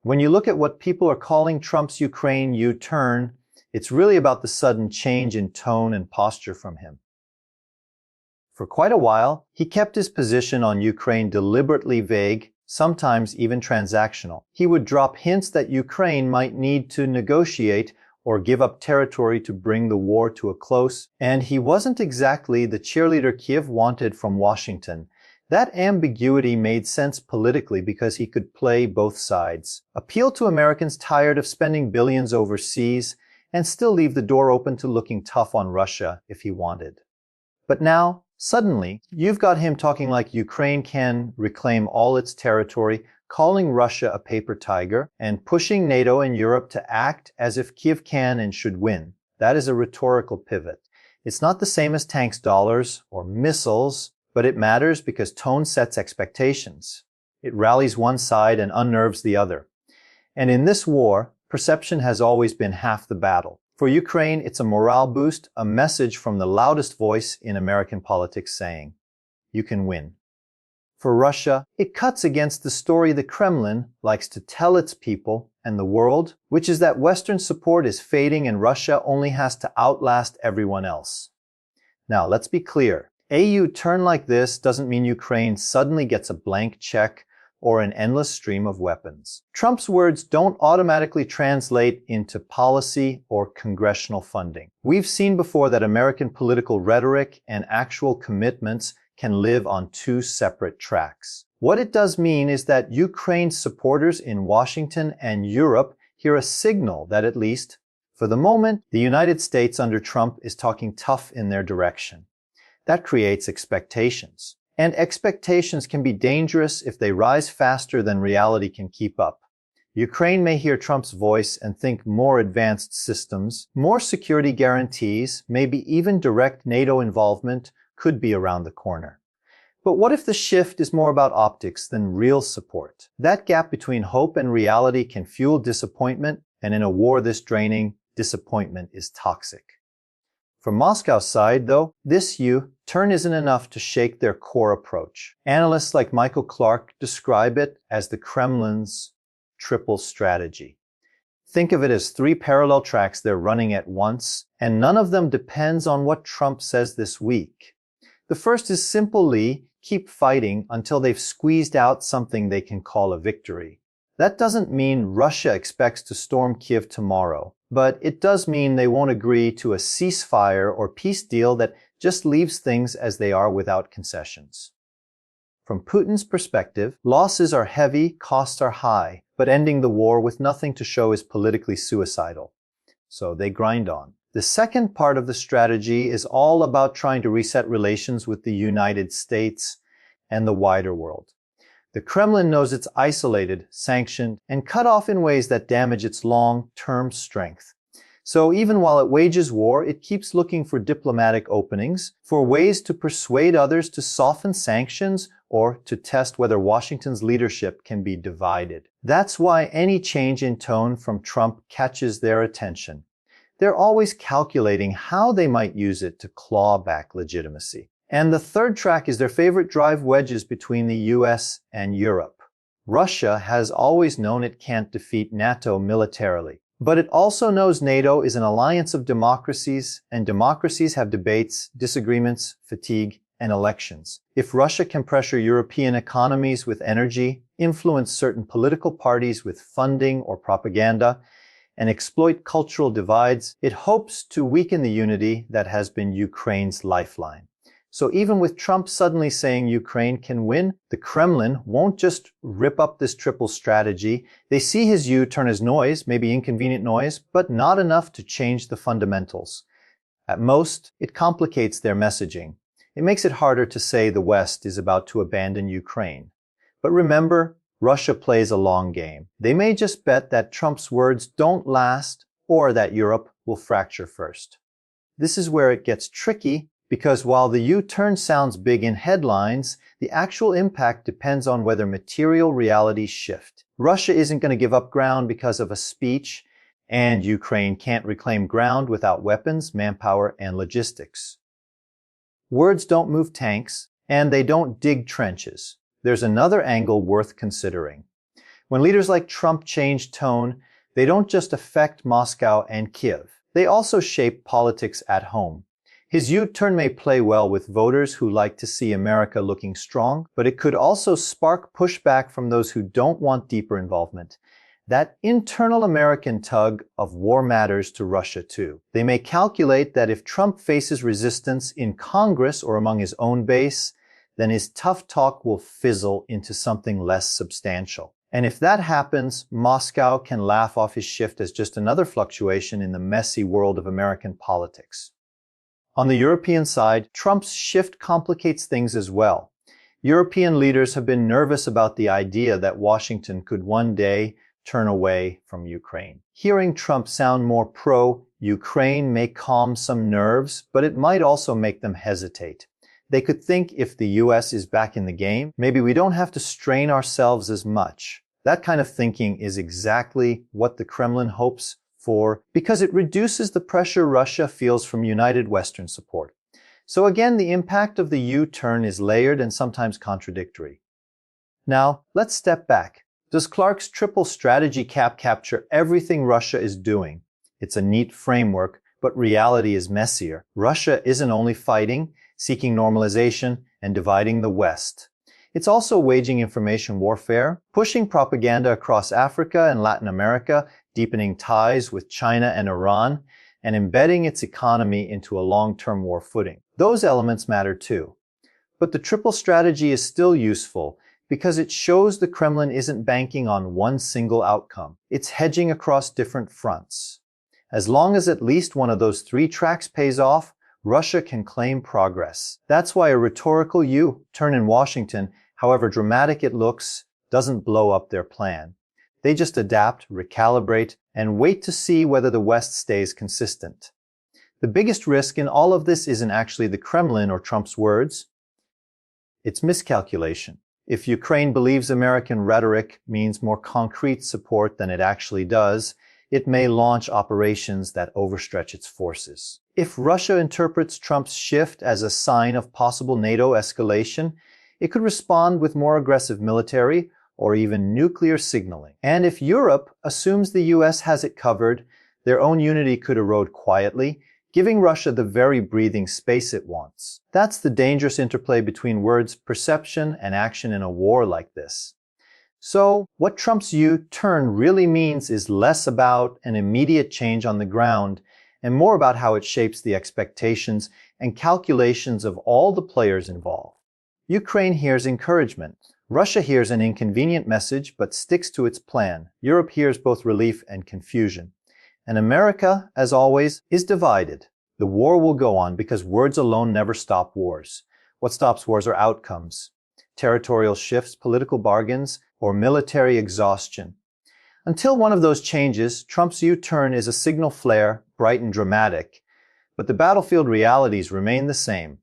When you look at what people are calling Trump's Ukraine U-turn, it's really about the sudden change in tone and posture from him. For quite a while, he kept his position on Ukraine deliberately vague, sometimes even transactional. He would drop hints that Ukraine might need to negotiate or give up territory to bring the war to a close, and he wasn't exactly the cheerleader Kyiv wanted from Washington. That ambiguity made sense politically because he could play both sides, appeal to Americans tired of spending billions overseas, and still leave the door open to looking tough on Russia if he wanted. But now, suddenly, you've got him talking like Ukraine can reclaim all its territory, calling Russia a paper tiger, and pushing NATO and Europe to act as if Kyiv can and should win. That is a rhetorical pivot. It's not the same as tanks, dollars, or missiles, but it matters because tone sets expectations. It rallies one side and unnerves the other. And in this war, perception has always been half the battle. For Ukraine, it's a morale boost, a message from the loudest voice in American politics saying, "You can win." For Russia, it cuts against the story the Kremlin likes to tell its people and the world, which is that Western support is fading and Russia only has to outlast everyone else. Now, let's be clear. A U-turn like this doesn't mean Ukraine suddenly gets a blank check or an endless stream of weapons. Trump's words don't automatically translate into policy or congressional funding. We've seen before that American political rhetoric and actual commitments can live on two separate tracks. What it does mean is that Ukraine's supporters in Washington and Europe hear a signal that at least, for the moment, the United States under Trump is talking tough in their direction. That creates expectations. And expectations can be dangerous if they rise faster than reality can keep up. Ukraine may hear Trump's voice and think more advanced systems, more security guarantees, maybe even direct NATO involvement could be around the corner. But what if the shift is more about optics than real support? That gap between hope and reality can fuel disappointment, and in a war this draining, disappointment is toxic. From Moscow's side, though, this U-turn isn't enough to shake their core approach. Analysts like Michael Clark describe it as the Kremlin's triple strategy. Think of it as three parallel tracks they're running at once, and none of them depends on what Trump says this week. The first is simply keep fighting until they've squeezed out something they can call a victory. That doesn't mean Russia expects to storm Kyiv tomorrow, but it does mean they won't agree to a ceasefire or peace deal that just leaves things as they are without concessions. From Putin's perspective, losses are heavy, costs are high, but ending the war with nothing to show is politically suicidal. So they grind on. The second part of the strategy is all about trying to reset relations with the United States and the wider world. The Kremlin knows it's isolated, sanctioned, and cut off in ways that damage its long-term strength. So even while it wages war, it keeps looking for diplomatic openings, for ways to persuade others to soften sanctions or to test whether Washington's leadership can be divided. That's why any change in tone from Trump catches their attention. They're always calculating how they might use it to claw back legitimacy. And the third track is their favorite drive wedges between the US and Europe. Russia has always known it can't defeat NATO militarily, but it also knows NATO is an alliance of democracies, and democracies have debates, disagreements, fatigue, and elections. If Russia can pressure European economies with energy, influence certain political parties with funding or propaganda, and exploit cultural divides, it hopes to weaken the unity that has been Ukraine's lifeline. So even with Trump suddenly saying Ukraine can win, the Kremlin won't just rip up this triple strategy. They see his U-turn as noise, maybe inconvenient noise, but not enough to change the fundamentals. At most, it complicates their messaging. It makes it harder to say the West is about to abandon Ukraine. But remember, Russia plays a long game. They may just bet that Trump's words don't last or that Europe will fracture first. This is where it gets tricky, because while the U-turn sounds big in headlines, the actual impact depends on whether material realities shift. Russia isn't going to give up ground because of a speech, and Ukraine can't reclaim ground without weapons, manpower, and logistics. Words don't move tanks, and they don't dig trenches. There's another angle worth considering. When leaders like Trump change tone, they don't just affect Moscow and Kyiv. They also shape politics at home. His U-turn may play well with voters who like to see America looking strong, but it could also spark pushback from those who don't want deeper involvement. That internal American tug of war matters to Russia too. They may calculate that if Trump faces resistance in Congress or among his own base, then his tough talk will fizzle into something less substantial. And if that happens, Moscow can laugh off his shift as just another fluctuation in the messy world of American politics. On the European side, Trump's shift complicates things as well. European leaders have been nervous about the idea that Washington could one day turn away from Ukraine. Hearing Trump sound more pro-Ukraine may calm some nerves, but it might also make them hesitate. They could think if the US is back in the game, maybe we don't have to strain ourselves as much. That kind of thinking is exactly what the Kremlin hopes for because it reduces the pressure Russia feels from united Western support. So again, the impact of the U-turn is layered and sometimes contradictory. Now, let's step back. Does Clark's triple strategy capture everything Russia is doing? It's a neat framework, but reality is messier. Russia isn't only fighting, seeking normalization, and dividing the West. It's also waging information warfare, pushing propaganda across Africa and Latin America, deepening ties with China and Iran, and embedding its economy into a long-term war footing. Those elements matter too. But the triple strategy is still useful because it shows the Kremlin isn't banking on one single outcome. It's hedging across different fronts. As long as at least one of those three tracks pays off, Russia can claim progress. That's why a rhetorical U-turn in Washington, however dramatic it looks, doesn't blow up their plan. They just adapt, recalibrate, and wait to see whether the West stays consistent. The biggest risk in all of this isn't actually the Kremlin or Trump's words. It's miscalculation. If Ukraine believes American rhetoric means more concrete support than it actually does, it may launch operations that overstretch its forces. If Russia interprets Trump's shift as a sign of possible NATO escalation, it could respond with more aggressive military or even nuclear signaling. And if Europe assumes the US has it covered, their own unity could erode quietly, giving Russia the very breathing space it wants. That's the dangerous interplay between words, perception, and action in a war like this. So, what Trump's U-turn really means is less about an immediate change on the ground and more about how it shapes the expectations and calculations of all the players involved. Ukraine hears encouragement. Russia hears an inconvenient message but sticks to its plan. Europe hears both relief and confusion. And America, as always, is divided. The war will go on because words alone never stop wars. What stops wars are outcomes: territorial shifts, political bargains, or military exhaustion. Until one of those changes, Trump's U-turn is a signal flare, bright and dramatic. But the battlefield realities remain the same.